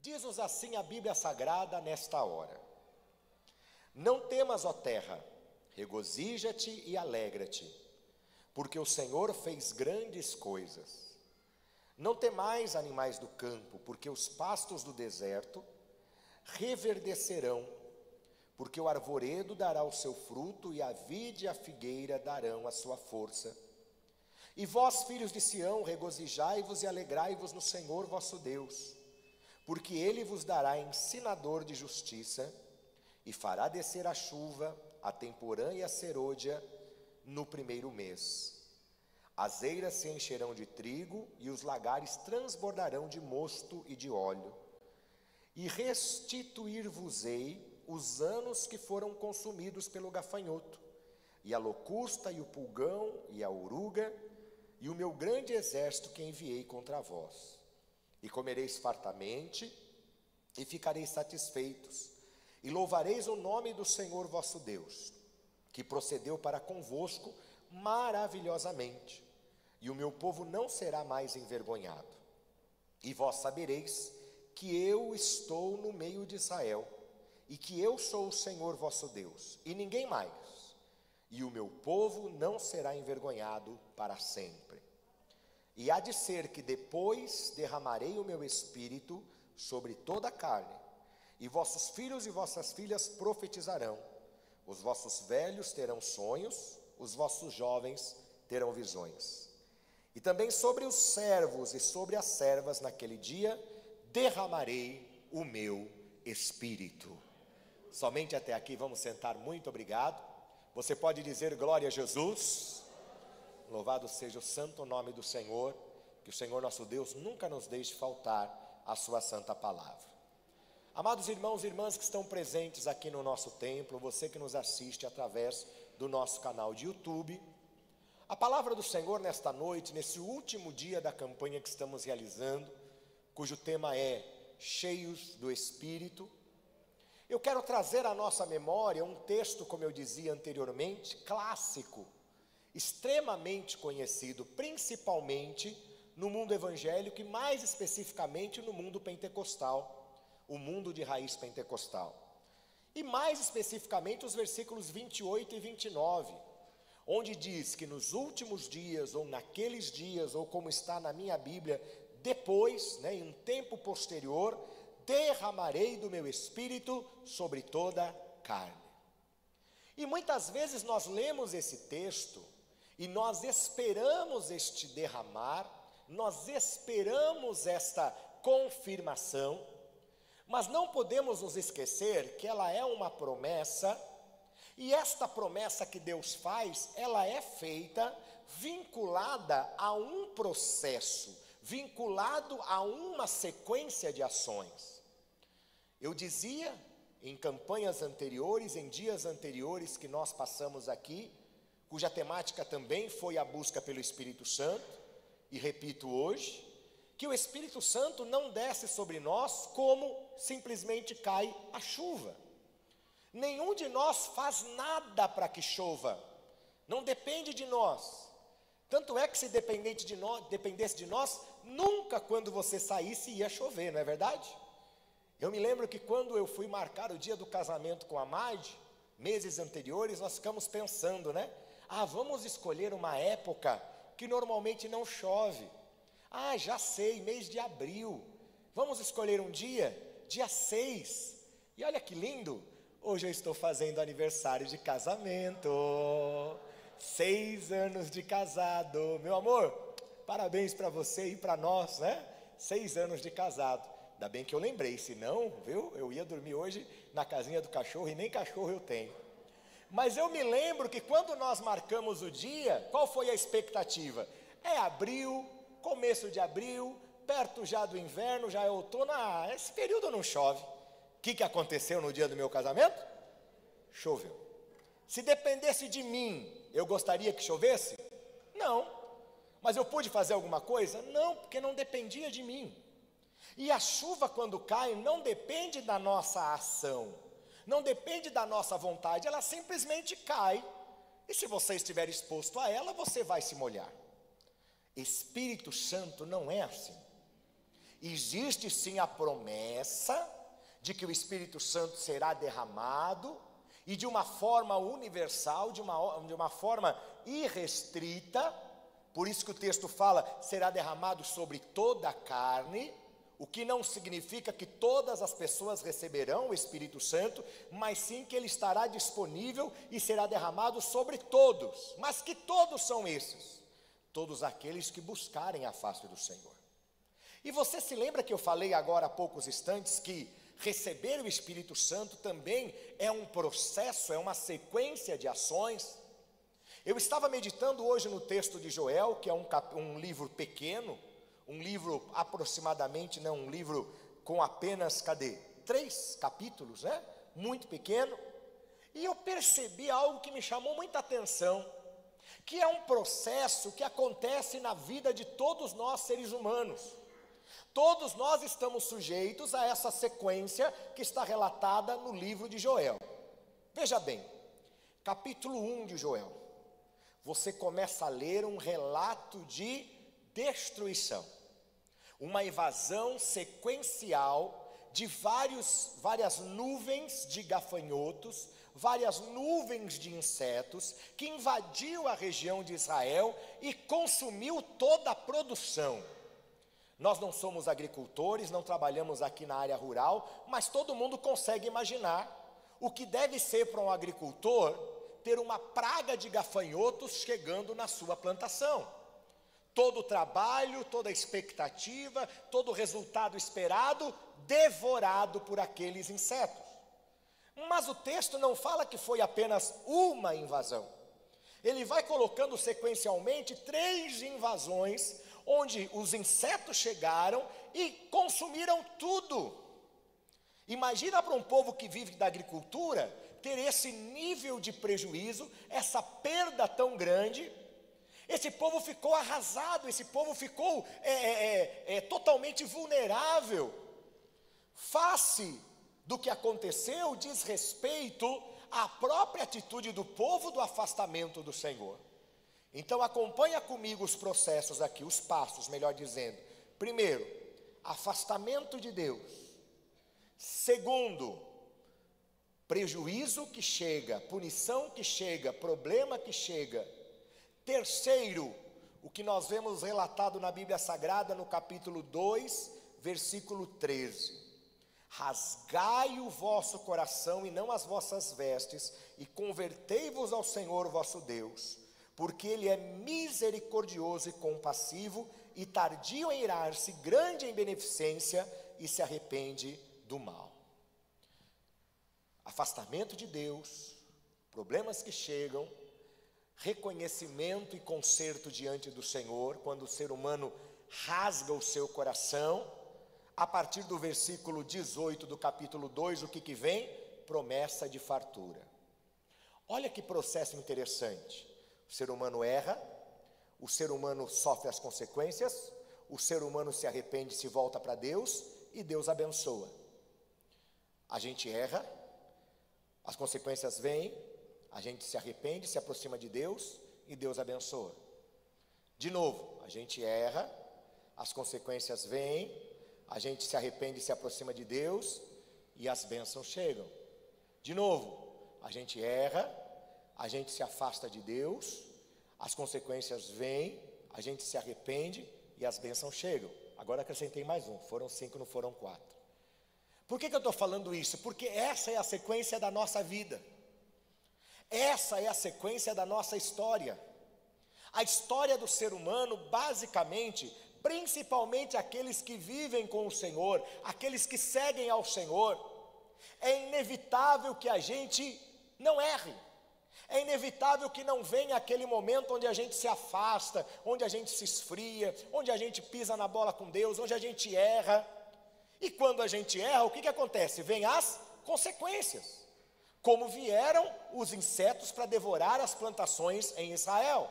Diz-nos assim a Bíblia Sagrada nesta hora: não temas, ó terra, regozija-te e alegra-te, porque o Senhor fez grandes coisas. Não temais, animais do campo, porque os pastos do deserto reverdecerão, porque o arvoredo dará o seu fruto, e a vide e a figueira darão a sua força. E vós, filhos de Sião, regozijai-vos e alegrai-vos no Senhor vosso Deus, porque Ele vos dará ensinador de justiça, e fará descer a chuva, a temporã e a serôdia no primeiro mês. As eiras se encherão de trigo, e os lagares transbordarão de mosto e de óleo. E restituir-vos-ei os anos que foram consumidos pelo gafanhoto, e a locusta, e o pulgão, e a oruga, e o meu grande exército que enviei contra vós. E comereis fartamente, e ficareis satisfeitos, e louvareis o nome do Senhor vosso Deus, que procedeu para convosco maravilhosamente, e o meu povo não será mais envergonhado. E vós sabereis que eu estou no meio de Israel, e que eu sou o Senhor vosso Deus, e ninguém mais, e o meu povo não será envergonhado para sempre. E há de ser que depois derramarei o meu espírito sobre toda a carne, e vossos filhos e vossas filhas profetizarão, os vossos velhos terão sonhos, os vossos jovens terão visões. E também sobre os servos e sobre as servas naquele dia derramarei o meu espírito. Somente até aqui, vamos sentar, muito obrigado. Você pode dizer glória a Jesus. Louvado seja o santo nome do Senhor, que o Senhor nosso Deus nunca nos deixe faltar a sua santa palavra. Amados irmãos e irmãs que estão presentes aqui no nosso templo, você que nos assiste através do nosso canal de YouTube, a palavra do Senhor nesta noite, nesse último dia da campanha que estamos realizando, cujo tema é Cheios do Espírito, eu quero trazer à nossa memória um texto, como eu dizia anteriormente, clássico, extremamente conhecido, principalmente no mundo evangélico e mais especificamente no mundo pentecostal, o mundo de raiz pentecostal. E mais especificamente os versículos 28 e 29, onde diz que nos últimos dias, ou naqueles dias, ou como está na minha Bíblia, depois, em um tempo posterior, derramarei do meu espírito sobre toda a carne. E muitas vezes nós lemos esse texto e nós esperamos este derramar, nós esperamos esta confirmação, mas não podemos nos esquecer que ela é uma promessa, e esta promessa que Deus faz, ela é feita vinculada a um processo, vinculado a uma sequência de ações. Eu dizia em campanhas anteriores, em dias anteriores que nós passamos aqui, cuja temática também foi a busca pelo Espírito Santo, e repito hoje, que o Espírito Santo não desce sobre nós como simplesmente cai a chuva. Nenhum de nós faz nada para que chova, não depende de nós. Tanto é que se dependesse de nós, nunca quando você saísse ia chover, não é verdade? Eu me lembro que quando eu fui marcar o dia do casamento com a Madi, meses anteriores, nós ficamos pensando, vamos escolher uma época que normalmente não chove. Já sei, mês de abril. Vamos escolher um dia 6. E olha que lindo, hoje eu estou fazendo aniversário de casamento. 6 anos de casado. Meu amor, parabéns para você e para nós, 6 anos de casado. Ainda bem que eu lembrei, senão, eu ia dormir hoje na casinha do cachorro e nem cachorro eu tenho. Mas eu me lembro que quando nós marcamos o dia, qual foi a expectativa? É abril, começo de abril, perto já do inverno, já é outono, esse período não chove. O que aconteceu no dia do meu casamento? Choveu. Se dependesse de mim, eu gostaria que chovesse? Não. Mas eu pude fazer alguma coisa? Não, porque não dependia de mim. E a chuva, quando cai, não depende da nossa ação, não depende da nossa vontade, ela simplesmente cai. E se você estiver exposto a ela, você vai se molhar. Espírito Santo não é assim. Existe sim a promessa de que o Espírito Santo será derramado, e de uma forma universal, de uma forma irrestrita. Por isso que o texto fala, será derramado sobre toda a carne, o que não significa que todas as pessoas receberão o Espírito Santo, mas sim que ele estará disponível e será derramado sobre todos. Mas que todos são esses? Todos aqueles que buscarem a face do Senhor. E você se lembra que eu falei agora há poucos instantes que receber o Espírito Santo também é um processo, é uma sequência de ações? Eu estava meditando hoje no texto de Joel, que é um livro pequeno, um livro aproximadamente, um livro com apenas, 3 capítulos, né? Muito pequeno. E eu percebi algo que me chamou muita atenção, que é um processo que acontece na vida de todos nós seres humanos. Todos nós estamos sujeitos a essa sequência que está relatada no livro de Joel. Veja bem, capítulo 1 de Joel, você começa a ler um relato de destruição, uma invasão sequencial de várias nuvens de gafanhotos, várias nuvens de insetos, que invadiu a região de Israel e consumiu toda a produção. Nós não somos agricultores, não trabalhamos aqui na área rural, mas todo mundo consegue imaginar o que deve ser para um agricultor ter uma praga de gafanhotos chegando na sua plantação. Todo o trabalho, toda a expectativa, todo o resultado esperado, devorado por aqueles insetos. Mas o texto não fala que foi apenas uma invasão. Ele vai colocando sequencialmente 3 invasões, onde os insetos chegaram e consumiram tudo. Imagina para um povo que vive da agricultura, ter esse nível de prejuízo, essa perda tão grande. Esse povo ficou arrasado, esse povo ficou totalmente vulnerável. Face do que aconteceu, diz respeito à própria atitude do povo do afastamento do Senhor. Então acompanha comigo os processos aqui, os passos, melhor dizendo. Primeiro, afastamento de Deus. Segundo, prejuízo que chega, punição que chega, problema que chega. Terceiro, o que nós vemos relatado na Bíblia Sagrada no capítulo 2, versículo 13. Rasgai o vosso coração e não as vossas vestes, e convertei-vos ao Senhor vosso Deus, porque Ele é misericordioso e compassivo, e tardio em irar-se, grande em beneficência, e se arrepende do mal. Afastamento de Deus, problemas que chegam, reconhecimento e conserto diante do Senhor, quando o ser humano rasga o seu coração. A partir do versículo 18 do capítulo 2, o que vem? Promessa de fartura. Olha que processo interessante. O ser humano erra, o ser humano sofre as consequências, o ser humano se arrepende, se volta para Deus, e Deus abençoa. A gente erra, as consequências vêm, a gente se arrepende, se aproxima de Deus, e Deus abençoa. De novo, a gente erra, as consequências vêm, a gente se arrepende, se aproxima de Deus, e as bênçãos chegam. De novo, a gente erra, a gente se afasta de Deus, as consequências vêm, a gente se arrepende e as bênçãos chegam. Agora acrescentei mais um, foram 5, não foram 4. Por que eu estou falando isso? Porque essa é a sequência da nossa vida. Essa é a sequência da nossa história. A história do ser humano, basicamente, principalmente aqueles que vivem com o Senhor, aqueles que seguem ao Senhor, é inevitável que a gente não erre. É inevitável que não venha aquele momento onde a gente se afasta, onde a gente se esfria, onde a gente pisa na bola com Deus, onde a gente erra. E quando a gente erra, o que acontece? Vem as consequências. Como vieram os insetos para devorar as plantações em Israel.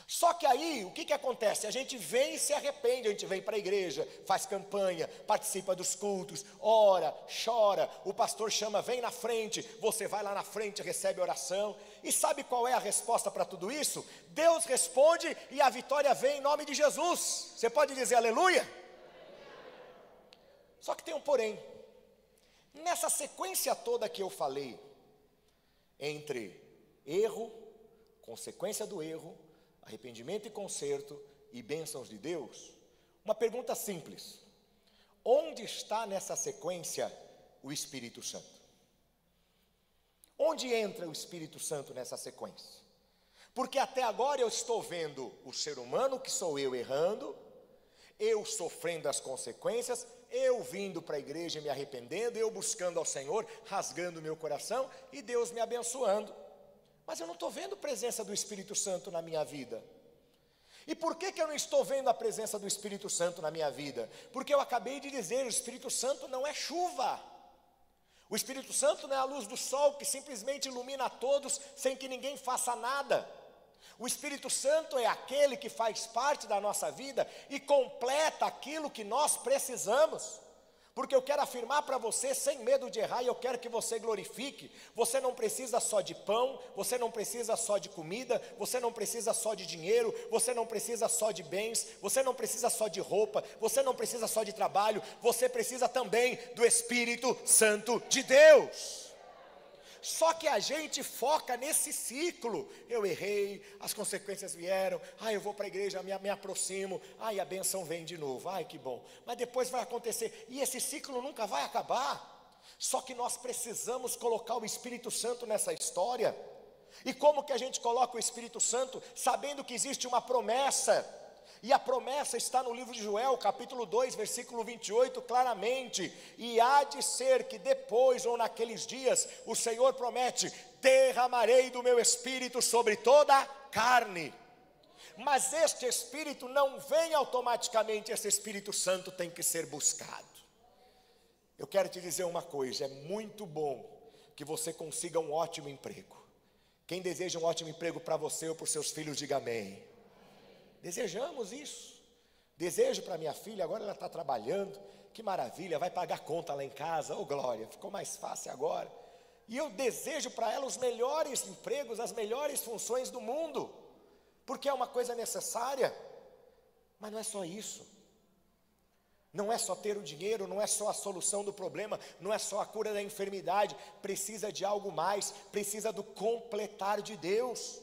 Só que aí, o que acontece? A gente vem e se arrepende, a gente vem para a igreja, faz campanha, participa dos cultos, ora, chora, o pastor chama, vem na frente, você vai lá na frente, recebe oração. E sabe qual é a resposta para tudo isso? Deus responde e a vitória vem em nome de Jesus. Você pode dizer aleluia? Só que tem um porém. Nessa sequência toda que eu falei, entre erro, consequência do erro, arrependimento e conserto e bênçãos de Deus, uma pergunta simples: onde está nessa sequência o Espírito Santo? Onde entra o Espírito Santo nessa sequência? Porque até agora eu estou vendo o ser humano, que sou eu, errando, eu sofrendo as consequências, eu vindo para a igreja me arrependendo, eu buscando ao Senhor, rasgando o meu coração, e Deus me abençoando. Mas eu não estou vendo a presença do Espírito Santo na minha vida. E por que eu não estou vendo a presença do Espírito Santo na minha vida? Porque eu acabei de dizer, o Espírito Santo não é chuva. O Espírito Santo não é a luz do sol que simplesmente ilumina a todos sem que ninguém faça nada. O Espírito Santo é aquele que faz parte da nossa vida e completa aquilo que nós precisamos. Porque eu quero afirmar para você, sem medo de errar, e eu quero que você glorifique. Você não precisa só de pão, você não precisa só de comida, você não precisa só de dinheiro, você não precisa só de bens, você não precisa só de roupa, você não precisa só de trabalho, você precisa também do Espírito Santo de Deus. Só que a gente foca nesse ciclo. Eu errei, as consequências vieram, eu vou para a igreja, me aproximo, a bênção vem de novo, que bom. Mas depois vai acontecer, e esse ciclo nunca vai acabar. Só que nós precisamos colocar o Espírito Santo nessa história. E como que a gente coloca o Espírito Santo? Sabendo que existe uma promessa. E a promessa está no livro de Joel, capítulo 2, versículo 28, claramente: e há de ser que depois ou naqueles dias, o Senhor promete: derramarei do meu Espírito sobre toda a carne. Mas este Espírito não vem automaticamente, esse Espírito Santo tem que ser buscado. Eu quero te dizer uma coisa, é muito bom que você consiga um ótimo emprego. Quem deseja um ótimo emprego para você ou para os seus filhos, diga amém. Desejamos isso. Desejo para minha filha, agora ela está trabalhando, que maravilha, vai pagar conta lá em casa, glória, ficou mais fácil agora. E eu desejo para ela os melhores empregos, as melhores funções do mundo, porque é uma coisa necessária. Mas não é só isso. Não é só ter o dinheiro, não é só a solução do problema, não é só a cura da enfermidade, precisa de algo mais, precisa do completar de Deus.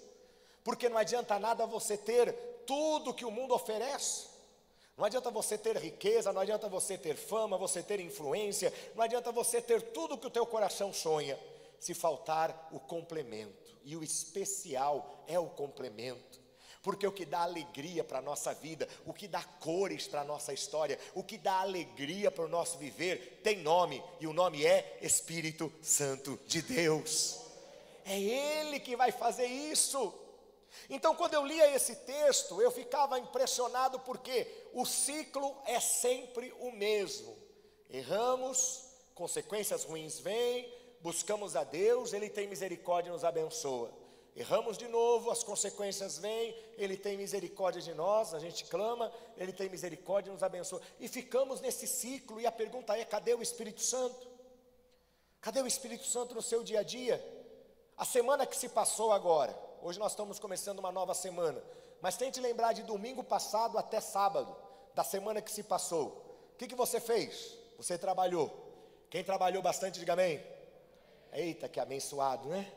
Porque não adianta nada você ter tudo que o mundo oferece. Não adianta você ter riqueza, não adianta você ter fama, você ter influência, não adianta você ter tudo que o teu coração sonha, se faltar o complemento. E o especial é o complemento. Porque o que dá alegria para a nossa vida, o que dá cores para a nossa história, o que dá alegria para o nosso viver, tem nome, e o nome é Espírito Santo de Deus. É Ele que vai fazer isso. Então, quando eu lia esse texto, eu ficava impressionado, porque o ciclo é sempre o mesmo. Erramos, consequências ruins vêm, buscamos a Deus, Ele tem misericórdia e nos abençoa. Erramos de novo, as consequências vêm, Ele tem misericórdia de nós, a gente clama, Ele tem misericórdia e nos abençoa. E ficamos nesse ciclo, e a pergunta é: cadê o Espírito Santo? Cadê o Espírito Santo no seu dia a dia? A semana que se passou agora, hoje nós estamos começando uma nova semana, mas tente lembrar de domingo passado até sábado, da semana que se passou. O que você fez? Você trabalhou. Quem trabalhou bastante, diga amém. Eita, que abençoado, né?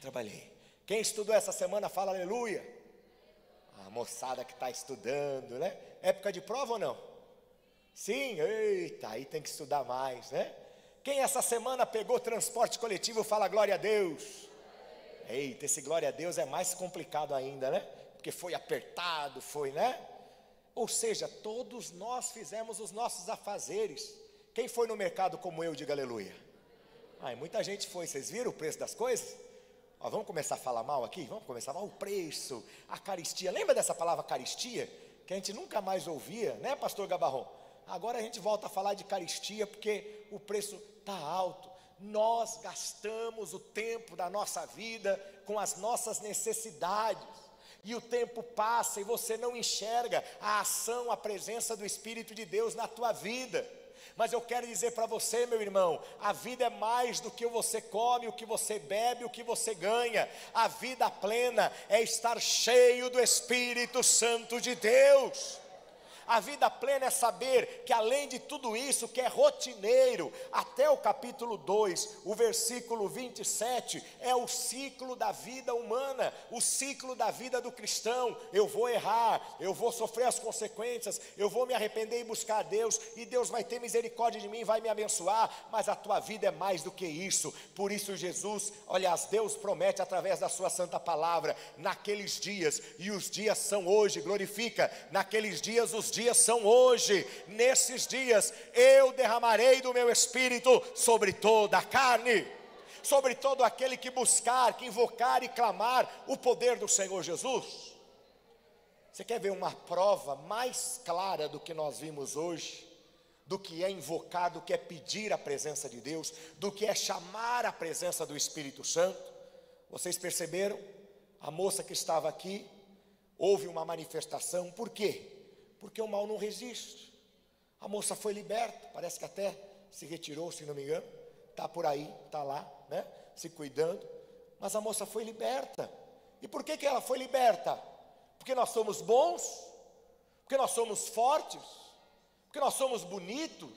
Trabalhei. Quem estudou essa semana, fala aleluia. A moçada que está estudando, né? Época de prova ou não? Sim, eita, aí tem que estudar mais, né? Quem essa semana pegou transporte coletivo, fala glória a Deus. Eita, esse glória a Deus é mais complicado ainda, né? Porque foi apertado, né? Ou seja, todos nós fizemos os nossos afazeres. Quem foi no mercado como eu, diga aleluia. Muita gente foi, vocês viram o preço das coisas? Vamos começar a falar mal aqui? Vamos começar a falar o preço, a caristia. Lembra dessa palavra caristia? Que a gente nunca mais ouvia, né, pastor Gabarron? Agora a gente volta a falar de caristia, porque o preço está alto. Nós gastamos o tempo da nossa vida com as nossas necessidades, e o tempo passa e você não enxerga a ação, a presença do Espírito de Deus na tua vida. Mas eu quero dizer para você, meu irmão, a vida é mais do que você come, o que você bebe, o que você ganha. A vida plena é estar cheio do Espírito Santo de Deus. A vida plena é saber que além de tudo isso, que é rotineiro, até o capítulo 2, o versículo 27, é o ciclo da vida humana, o ciclo da vida do cristão. Eu vou errar, eu vou sofrer as consequências, eu vou me arrepender e buscar a Deus, e Deus vai ter misericórdia de mim, vai me abençoar, mas a tua vida é mais do que isso. Por isso Jesus, aliás, Deus promete através da sua santa palavra, naqueles dias, e os dias são hoje, glorifica, naqueles dias, os dias são hoje, nesses dias, eu derramarei do meu Espírito sobre toda a carne, sobre todo aquele que buscar, que invocar e clamar o poder do Senhor Jesus. Você quer ver uma prova mais clara do que nós vimos hoje? Do que é invocar, do que é pedir a presença de Deus, do que é chamar a presença do Espírito Santo? Vocês perceberam? A moça que estava aqui, houve uma manifestação. Por quê? Porque o mal não resiste. A moça foi liberta, parece que até se retirou, se não me engano, está por aí, está lá, né, se cuidando, mas a moça foi liberta. E por que ela foi liberta? Porque nós somos bons? Porque nós somos fortes? Porque nós somos bonitos?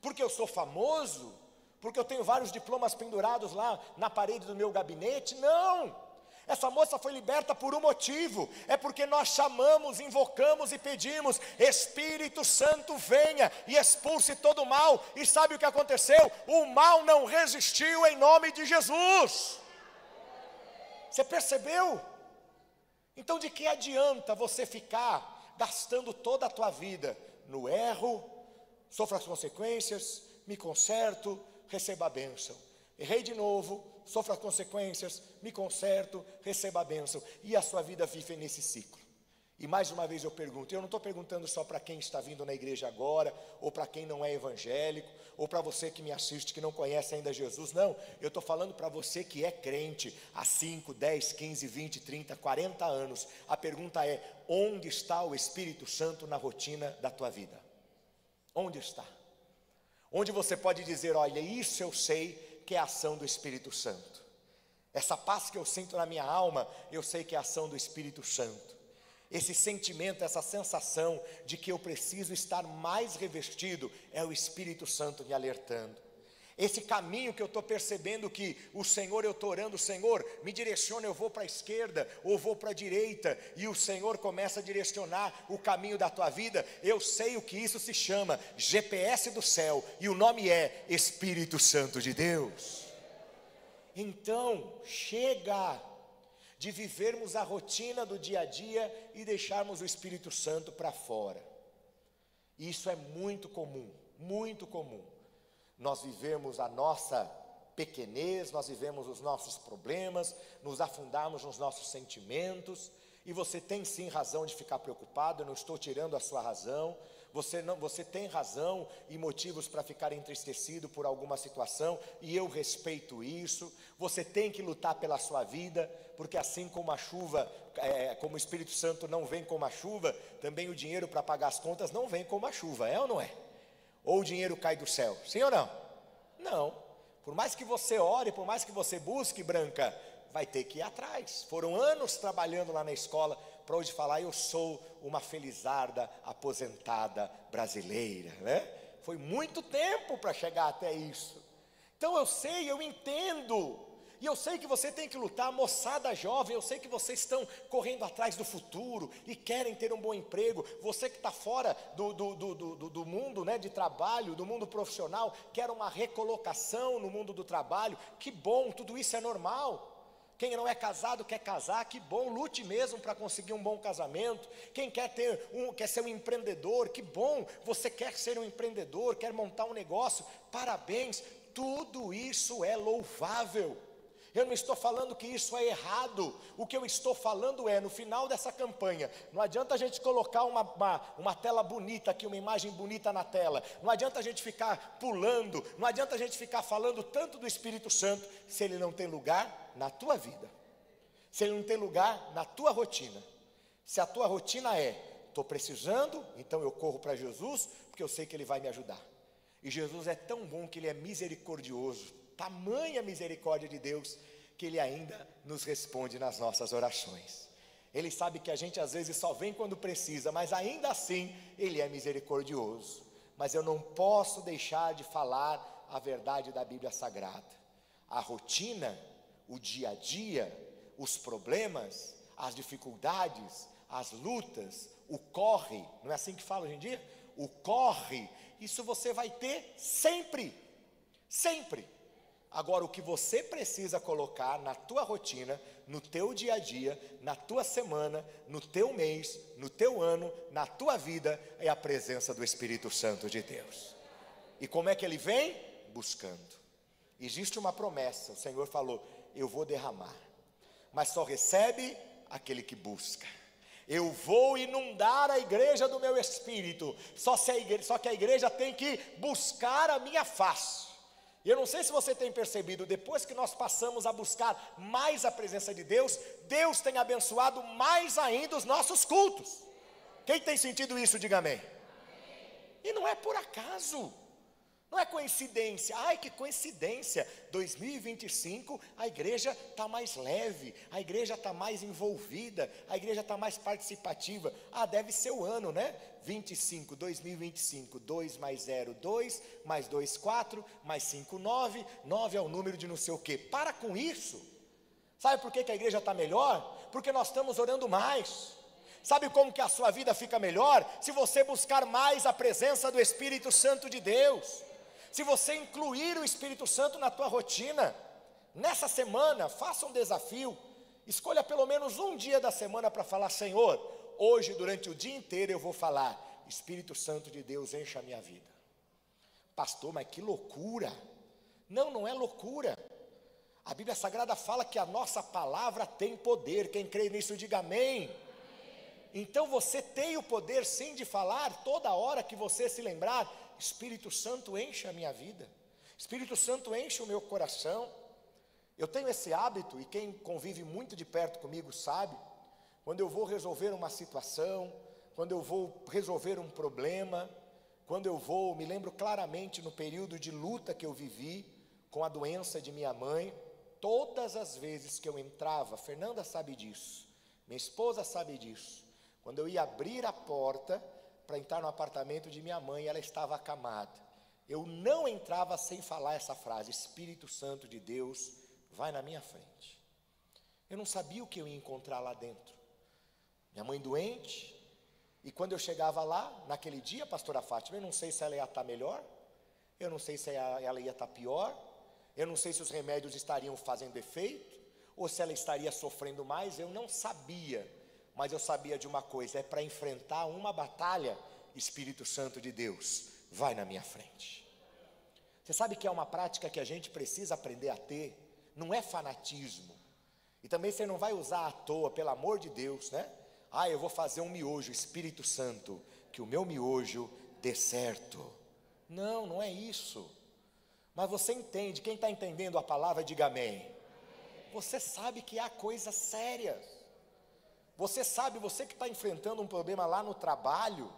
Porque eu sou famoso? Porque eu tenho vários diplomas pendurados lá na parede do meu gabinete? Não! Essa moça foi liberta por um motivo, é porque nós chamamos, invocamos e pedimos: Espírito Santo venha e expulse todo o mal. E sabe o que aconteceu? O mal não resistiu em nome de Jesus. Você percebeu? Então de que adianta você ficar gastando toda a tua vida no erro, sofra as consequências, me conserto, receba a bênção. Errei de novo, sofra as consequências, me conserto, receba a bênção. E a sua vida vive nesse ciclo. E mais uma vez eu pergunto, eu não estou perguntando só para quem está vindo na igreja agora, ou para quem não é evangélico, ou para você que me assiste, que não conhece ainda Jesus, não. Eu estou falando para você que é crente há 5, 10, 15, 20, 30, 40 anos. A pergunta é: onde está o Espírito Santo na rotina da tua vida? Onde está? Onde você pode dizer: olha, isso eu sei que é a ação do Espírito Santo. Essa paz que eu sinto na minha alma, eu sei que é a ação do Espírito Santo. Esse sentimento, essa sensação de que eu preciso estar mais revestido, é o Espírito Santo me alertando. Esse caminho que eu estou percebendo que o Senhor, eu estou orando: Senhor, me direciona, eu vou para a esquerda ou vou para a direita, e o Senhor começa a direcionar o caminho da tua vida. Eu sei o que isso se chama, GPS do céu, e o nome é Espírito Santo de Deus. Então, chega de vivermos a rotina do dia a dia e deixarmos o Espírito Santo para fora. Isso é muito comum, muito comum. Nós vivemos a nossa pequenez, nós vivemos os nossos problemas, nos afundamos nos nossos sentimentos, e você tem sim razão de ficar preocupado, eu não estou tirando a sua razão. Você tem razão e motivos para ficar entristecido por alguma situação, e eu respeito isso. Você tem que lutar pela sua vida, porque assim como a chuva, como o Espírito Santo não vem como a chuva, também o dinheiro para pagar as contas não vem como a chuva, é ou não é? Ou o dinheiro cai do céu, sim ou não? Não. Por mais que você ore, por mais que você busque, Branca, vai ter que ir atrás. Foram anos trabalhando lá na escola para hoje falar: eu sou uma felizarda aposentada brasileira, né? Foi muito tempo para chegar até isso. Então eu sei, eu entendo, e eu sei que você tem que lutar, moçada jovem, eu sei que vocês estão correndo atrás do futuro e querem ter um bom emprego. Você que está fora do mundo, né, de trabalho, do mundo profissional, quer uma recolocação no mundo do trabalho, que bom, tudo isso é normal. Quem não é casado quer casar, que bom, lute mesmo para conseguir um bom casamento. Quem quer ser um empreendedor, que bom, você quer ser um empreendedor, quer montar um negócio, parabéns, tudo isso é louvável. Eu não estou falando que isso é errado. O que eu estou falando é, no final dessa campanha, não adianta a gente colocar uma tela bonita aqui, uma imagem bonita na tela. Não adianta a gente ficar pulando, não adianta a gente ficar falando tanto do Espírito Santo, se ele não tem lugar na tua vida, se ele não tem lugar na tua rotina. Se a tua rotina é: estou precisando, então eu corro para Jesus, porque eu sei que ele vai me ajudar. E Jesus é tão bom que ele é misericordioso. Tamanha misericórdia de Deus, que ele ainda nos responde nas nossas orações. Ele sabe que a gente às vezes só vem quando precisa, mas ainda assim Ele é misericordioso. Mas eu não posso deixar de falar a verdade da Bíblia Sagrada. A rotina, o dia a dia, os problemas, as dificuldades, as lutas, o corre, não é assim que fala hoje em dia? O corre, isso você vai ter sempre, sempre. Agora, o que você precisa colocar na tua rotina, no teu dia a dia, na tua semana, no teu mês, no teu ano, na tua vida, é a presença do Espírito Santo de Deus. E como é que ele vem? Buscando. Existe uma promessa, o Senhor falou, eu vou derramar, mas só recebe aquele que busca. Eu vou inundar a igreja do meu Espírito, só que a igreja tem que buscar a minha face. E eu não sei se você tem percebido, depois que nós passamos a buscar mais a presença de Deus, Deus tem abençoado mais ainda os nossos cultos. Quem tem sentido isso, diga amém. E não é por acaso, não é coincidência. Ai, que coincidência, 2025 a igreja está mais leve, a igreja está mais envolvida, a igreja está mais participativa. Ah, deve ser o ano, né? 2025, 2 mais 0, 2, mais 2, 4, mais 5, 9, 9 é o número de não sei o quê. Para com isso. Sabe por que a igreja está melhor? Porque nós estamos orando mais. Sabe como que a sua vida fica melhor? Se você buscar mais a presença do Espírito Santo de Deus. Se você incluir o Espírito Santo na tua rotina. Nessa semana, faça um desafio. Escolha pelo menos um dia da semana para falar, Senhor, hoje durante o dia inteiro eu vou falar, Espírito Santo de Deus, encha a minha vida. Pastor, mas que loucura. Não, não é loucura. A Bíblia Sagrada fala que a nossa palavra tem poder. Quem crê nisso, diga amém. Então você tem o poder sim de falar toda hora que você se lembrar, Espírito Santo enche a minha vida, Espírito Santo enche o meu coração. Eu tenho esse hábito, e quem convive muito de perto comigo sabe, quando eu vou resolver uma situação, quando eu vou resolver um problema, me lembro claramente no período de luta que eu vivi com a doença de minha mãe, todas as vezes que eu entrava, Fernanda sabe disso, minha esposa sabe disso, quando eu ia abrir a porta para entrar no apartamento de minha mãe, ela estava acamada, eu não entrava sem falar essa frase, Espírito Santo de Deus, vai na minha frente. Eu não sabia o que eu ia encontrar lá dentro. Minha mãe doente, e quando eu chegava lá, naquele dia, pastora Fátima, eu não sei se ela ia estar melhor, eu não sei se ela ia estar pior, eu não sei se os remédios estariam fazendo efeito, ou se ela estaria sofrendo mais, eu não sabia, mas eu sabia de uma coisa, é para enfrentar uma batalha, Espírito Santo de Deus, vai na minha frente. Você sabe que é uma prática que a gente precisa aprender a ter, não é fanatismo, e também você não vai usar à toa, pelo amor de Deus, né? Ah, eu vou fazer um miojo, Espírito Santo, que o meu miojo dê certo. Não, não é isso. Mas você entende, quem está entendendo a palavra, diga amém. Você sabe que há coisas sérias. Você sabe, você que está enfrentando um problema lá no trabalho,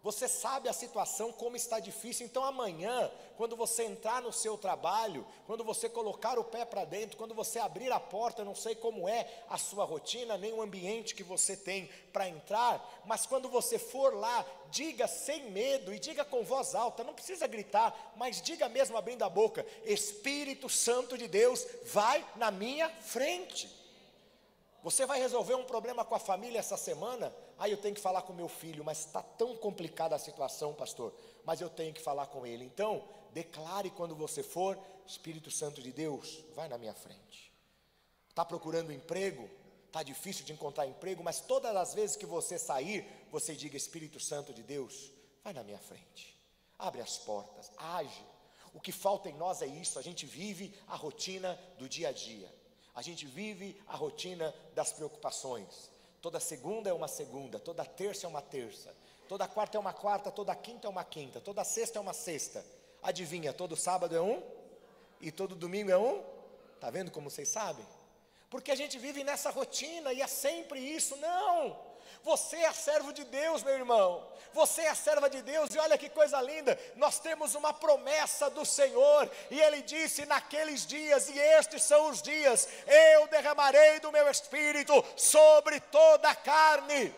você sabe a situação, como está difícil. Então amanhã, quando você entrar no seu trabalho, quando você colocar o pé para dentro, quando você abrir a porta, eu não sei como é a sua rotina, nem o ambiente que você tem para entrar, mas quando você for lá, diga sem medo e diga com voz alta, não precisa gritar, mas diga mesmo abrindo a boca, Espírito Santo de Deus, vai na minha frente. Você vai resolver um problema com a família essa semana? Eu tenho que falar com meu filho, mas está tão complicada a situação, pastor, mas eu tenho que falar com ele. Então, declare quando você for, Espírito Santo de Deus, vai na minha frente. Está procurando emprego? Está difícil de encontrar emprego, mas todas as vezes que você sair, você diga, Espírito Santo de Deus, vai na minha frente. Abre as portas, age. O que falta em nós é isso, a gente vive a rotina do dia a dia. A gente vive a rotina das preocupações. Toda segunda é uma segunda, toda terça é uma terça, toda quarta é uma quarta, toda quinta é uma quinta, toda sexta é uma sexta. Adivinha, todo sábado é um e todo domingo é um? Está vendo como vocês sabem? Porque a gente vive nessa rotina e é sempre isso. Não, Você é servo de Deus, meu irmão. Você é serva de Deus, e olha que coisa linda, nós temos uma promessa do Senhor, e Ele disse naqueles dias, e estes são os dias, eu derramarei do meu Espírito sobre toda a carne.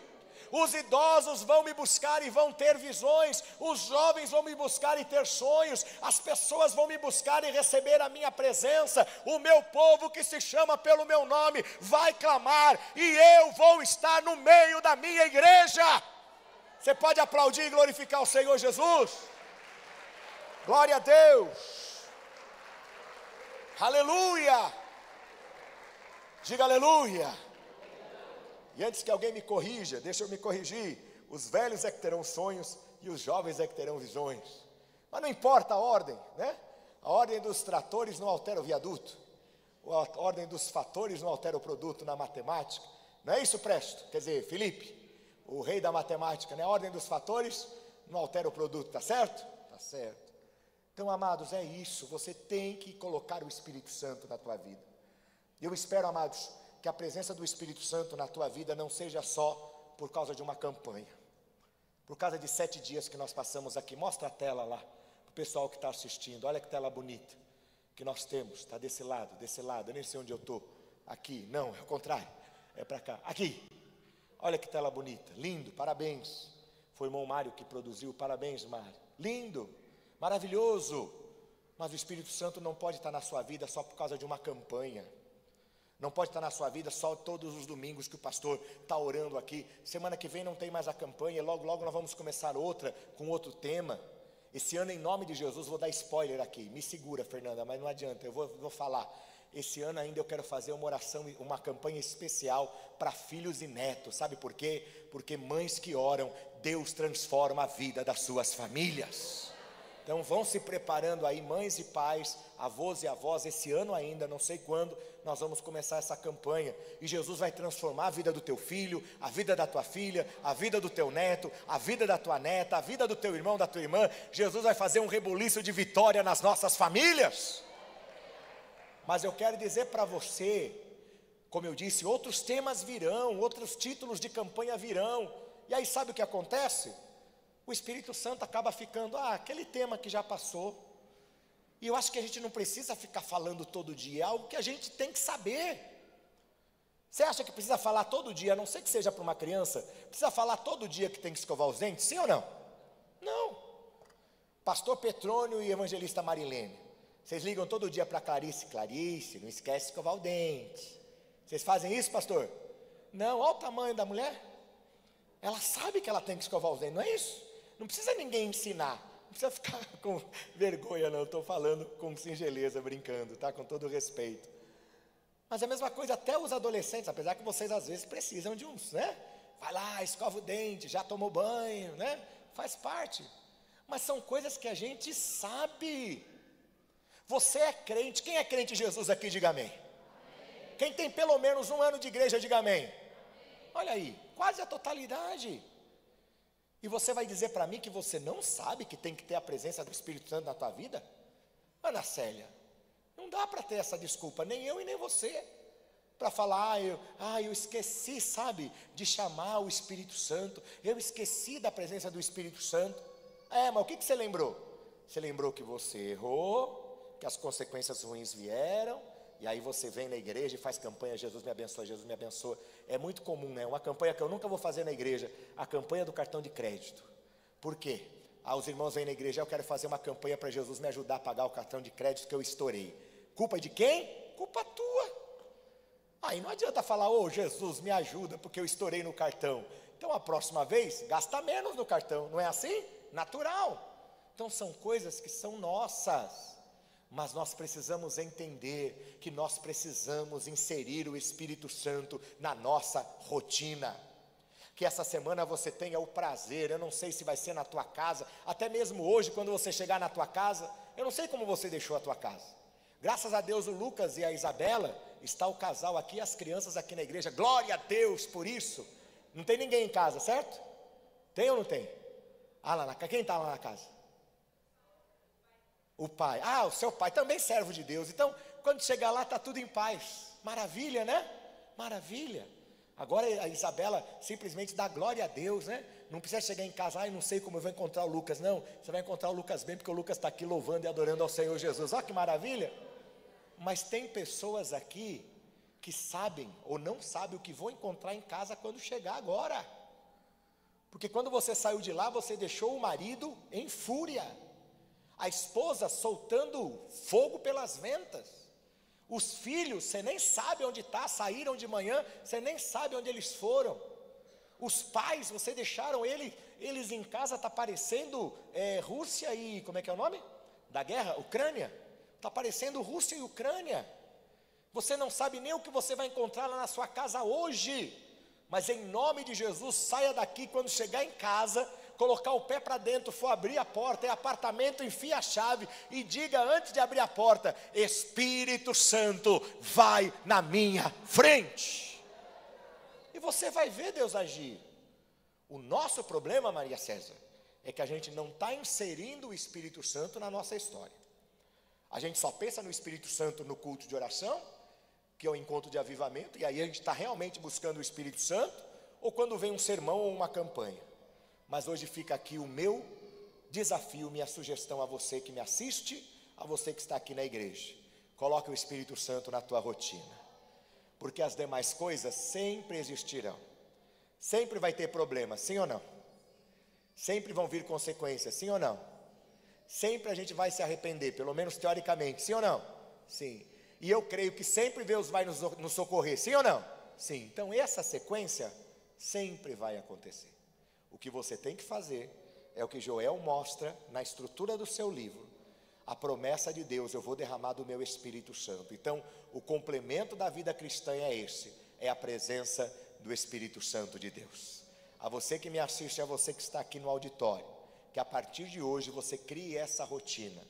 Os idosos vão me buscar e vão ter visões, os jovens vão me buscar e ter sonhos, as pessoas vão me buscar e receber a minha presença, o meu povo que se chama pelo meu nome vai clamar, e eu vou estar no meio da minha igreja. Você pode aplaudir e glorificar o Senhor Jesus? Glória a Deus, aleluia, diga aleluia. E antes que alguém me corrija, deixa eu me corrigir, os velhos é que terão sonhos e os jovens é que terão visões, mas não importa a ordem, né? A ordem dos tratores não altera o viaduto, a ordem dos fatores não altera o produto na matemática, não é isso, Presto? Quer dizer, Felipe, o rei da matemática, né? A ordem dos fatores não altera o produto, tá certo? Tá certo. Então, amados, é isso, você tem que colocar o Espírito Santo na tua vida. Eu espero, amados, que a presença do Espírito Santo na tua vida não seja só por causa de uma campanha, por causa de 7 dias que nós passamos aqui. Mostra a tela lá, para o pessoal que está assistindo, olha que tela bonita, que nós temos, está desse lado, eu nem sei onde eu estou, aqui, não, é o contrário, é para cá, aqui, olha que tela bonita, lindo, parabéns, foi o irmão Mário que produziu, parabéns Mário, lindo, maravilhoso, mas o Espírito Santo não pode estar na sua vida só por causa de uma campanha, não pode estar na sua vida só todos os domingos que o pastor está orando aqui. Semana que vem não tem mais a campanha, logo nós vamos começar outra, com outro tema. Esse ano, em nome de Jesus, vou dar spoiler aqui, me segura, Fernanda, mas não adianta, eu vou falar. Esse ano ainda eu quero fazer uma oração, uma campanha especial para filhos e netos, sabe por quê? Porque mães que oram, Deus transforma a vida das suas famílias. Então vão se preparando aí, mães e pais, avós e avós, esse ano ainda, não sei quando, nós vamos começar essa campanha, e Jesus vai transformar a vida do teu filho, a vida da tua filha, a vida do teu neto, a vida da tua neta, a vida do teu irmão, da tua irmã. Jesus vai fazer um rebuliço de vitória nas nossas famílias. Mas eu quero dizer para você, como eu disse, outros temas virão, outros títulos de campanha virão, e aí sabe o que acontece? O Espírito Santo acaba ficando, aquele tema que já passou, e eu acho que a gente não precisa ficar falando todo dia, é algo que a gente tem que saber. Você acha que precisa falar todo dia, a não ser que seja para uma criança, precisa falar todo dia que tem que escovar os dentes, sim ou não? Não. Pastor Petrônio e evangelista Marilene, vocês ligam todo dia para Clarice, não esquece de escovar o dente. Vocês fazem isso, pastor? Não, olha o tamanho da mulher, ela sabe que ela tem que escovar os dentes, não é isso? Não precisa ninguém ensinar, não precisa ficar com vergonha não, estou falando com singeleza, brincando, tá? Com todo respeito. Mas é a mesma coisa até os adolescentes, apesar que vocês às vezes precisam de uns, né? Vai lá, escova o dente, já tomou banho, né? Faz parte. Mas são coisas que a gente sabe. Você é crente, quem é crente em Jesus aqui, diga amém. Amém. Quem tem pelo menos 1 ano de igreja, diga amém. Amém. Olha aí, quase a totalidade. E você vai dizer para mim que você não sabe que tem que ter a presença do Espírito Santo na tua vida? Ana Célia, não dá para ter essa desculpa, nem eu e nem você, para falar, eu esqueci, sabe, de chamar o Espírito Santo, eu esqueci da presença do Espírito Santo. Mas o que você lembrou? Você lembrou que você errou, que as consequências ruins vieram, e aí você vem na igreja e faz campanha, Jesus me abençoa, Jesus me abençoa. É muito comum, né? Uma campanha que eu nunca vou fazer na igreja, a campanha do cartão de crédito. Por quê? Os irmãos vêm na igreja, eu quero fazer uma campanha para Jesus me ajudar a pagar o cartão de crédito que eu estourei. Culpa de quem? Culpa tua. Aí não adianta falar, Jesus, me ajuda porque eu estourei no cartão. Então a próxima vez, gasta menos no cartão, não é assim? Natural. Então são coisas que são nossas. Mas nós precisamos entender que nós precisamos inserir o Espírito Santo na nossa rotina. Que essa semana você tenha o prazer, eu não sei se vai ser na tua casa, até mesmo hoje quando você chegar na tua casa, eu não sei como você deixou a tua casa. Graças a Deus o Lucas e a Isabela, está o casal aqui, as crianças aqui na igreja, glória a Deus por isso. Não tem ninguém em casa, certo? Tem ou não tem? Quem está lá na casa? O pai, o seu pai também servo de Deus, então quando chegar lá está tudo em paz, maravilha, né? Maravilha. Agora a Isabela simplesmente dá glória a Deus, né? Não precisa chegar em casa, não sei como eu vou encontrar o Lucas. Não, você vai encontrar o Lucas bem, porque o Lucas está aqui louvando e adorando ao Senhor Jesus. Olha que maravilha. Mas tem pessoas aqui que sabem ou não sabem o que vão encontrar em casa quando chegar agora. Porque quando você saiu de lá, você deixou o marido em fúria, a esposa soltando fogo pelas ventas, os filhos, você nem sabe onde está, saíram de manhã, você nem sabe onde eles foram. Os pais, você deixaram eles em casa, está parecendo Rússia e, como é que é o nome? Da guerra? Ucrânia. Está parecendo Rússia e Ucrânia. Você não sabe nem o que você vai encontrar lá na sua casa hoje. Mas em nome de Jesus, saia daqui quando chegar em casa, colocar o pé para dentro, for abrir a porta, é apartamento, enfia a chave e diga antes de abrir a porta: Espírito Santo, vai na minha frente. E você vai ver Deus agir. O nosso problema, Maria César, é que a gente não está inserindo o Espírito Santo na nossa história. A gente só pensa no Espírito Santo no culto de oração, que é o encontro de avivamento, e aí a gente está realmente buscando o Espírito Santo, ou quando vem um sermão ou uma campanha. Mas hoje fica aqui o meu desafio, minha sugestão a você que me assiste, a você que está aqui na igreja: coloque o Espírito Santo na tua rotina, porque as demais coisas sempre existirão, sempre vai ter problema, sim ou não? Sempre vão vir consequências, sim ou não? Sempre a gente vai se arrepender, pelo menos teoricamente, sim ou não? Sim. E eu creio que sempre Deus vai nos socorrer, sim ou não? Sim. Então essa sequência sempre vai acontecer. O que você tem que fazer é o que Joel mostra na estrutura do seu livro. A promessa de Deus: eu vou derramar do meu Espírito Santo. Então o complemento da vida cristã é esse, é a presença do Espírito Santo de Deus. A você que me assiste, a você que está aqui no auditório, que a partir de hoje você crie essa rotina: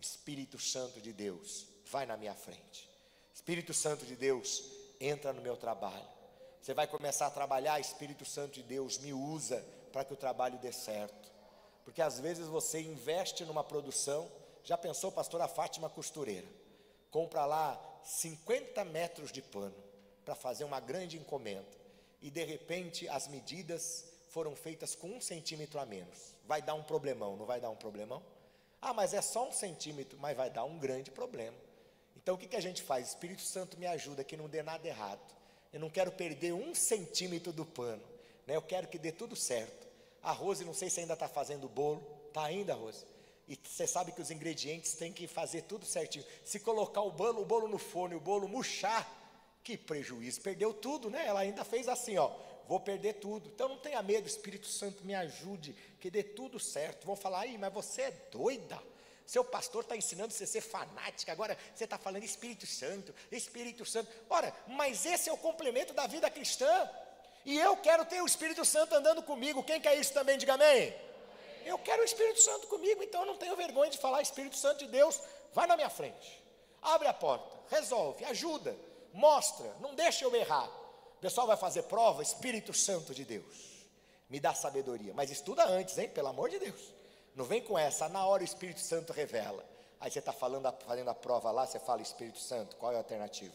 Espírito Santo de Deus, vai na minha frente. Espírito Santo de Deus, entra no meu trabalho. Você vai começar a trabalhar, Espírito Santo de Deus, me usa para que o trabalho dê certo. Porque às vezes você investe numa produção. Já pensou, pastora Fátima costureira, compra lá 50 metros de pano para fazer uma grande encomenda, e de repente as medidas foram feitas com 1 centímetro a menos. Vai dar um problemão, não vai dar um problemão? Ah, mas é só 1 centímetro, mas vai dar um grande problema. Então o que a gente faz? Espírito Santo, me ajuda que não dê nada errado. Eu não quero perder 1 centímetro do pano, né? Eu quero que dê tudo certo. A Rose, não sei se ainda está fazendo bolo. Está ainda, Rose? E você sabe que os ingredientes têm que fazer tudo certinho. Se colocar o bolo no forno e o bolo murchar, que prejuízo, perdeu tudo, né? Ela ainda fez assim, ó: vou perder tudo. Então não tenha medo, Espírito Santo, me ajude, que dê tudo certo. Vão falar: aí, mas você é doida, seu pastor está ensinando você a ser fanática, agora você está falando Espírito Santo, Espírito Santo. Ora, mas esse é o complemento da vida cristã, e eu quero ter o Espírito Santo andando comigo. Quem quer isso também, diga amém. Eu quero o Espírito Santo comigo, então eu não tenho vergonha de falar: Espírito Santo de Deus, vai na minha frente, abre a porta, resolve, ajuda, mostra, não deixa eu errar. O pessoal vai fazer prova, Espírito Santo de Deus, me dá sabedoria. Mas estuda antes, hein, pelo amor de Deus. Não vem com essa, na hora o Espírito Santo revela. Aí você está fazendo a prova lá, você fala: Espírito Santo, qual é a alternativa?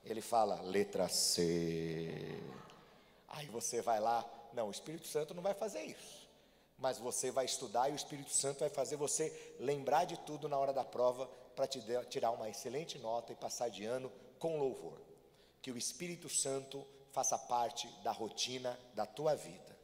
Ele fala: letra C. Aí você vai lá: não, o Espírito Santo não vai fazer isso. Mas você vai estudar e o Espírito Santo vai fazer você lembrar de tudo na hora da prova, para te tirar uma excelente nota e passar de ano com louvor. Que o Espírito Santo faça parte da rotina da tua vida.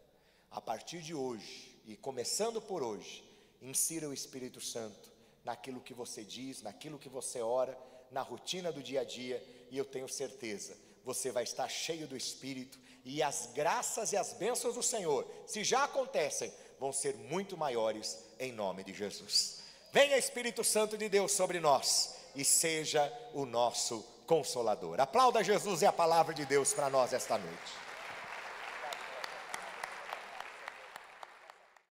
A partir de hoje, e começando por hoje, insira o Espírito Santo naquilo que você diz, naquilo que você ora, na rotina do dia a dia, e eu tenho certeza, você vai estar cheio do Espírito, e as graças e as bênçãos do Senhor, se já acontecem, vão ser muito maiores em nome de Jesus. Venha Espírito Santo de Deus sobre nós e seja o nosso Consolador. Aplauda Jesus e a palavra de Deus para nós esta noite.